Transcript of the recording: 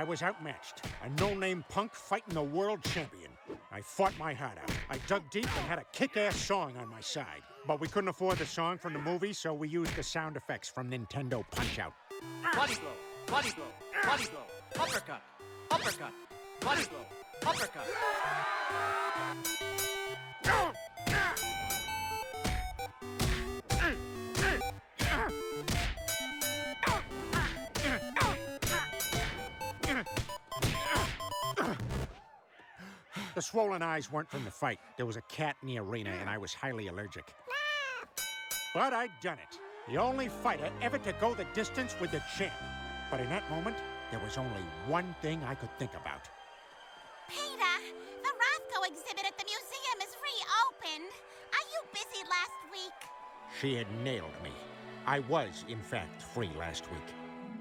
was outmatched. A no-name punk fighting the world champion. I fought my heart out. I dug deep and had a kick-ass song on my side. But we couldn't afford the song from the movie, so we used the sound effects from Nintendo Punch-Out. Body blow, body blow, body blow, uppercut, uppercut, body blow, uppercut. The swollen eyes weren't from the fight. There was a cat in the arena, and I was highly allergic. But I'd done it. The only fighter ever to go the distance with the champ. But in that moment, there was only one thing I could think about. Peter, the Rothko exhibit at the museum is reopened. Are you busy last week? She had nailed me. I was, in fact, free last week.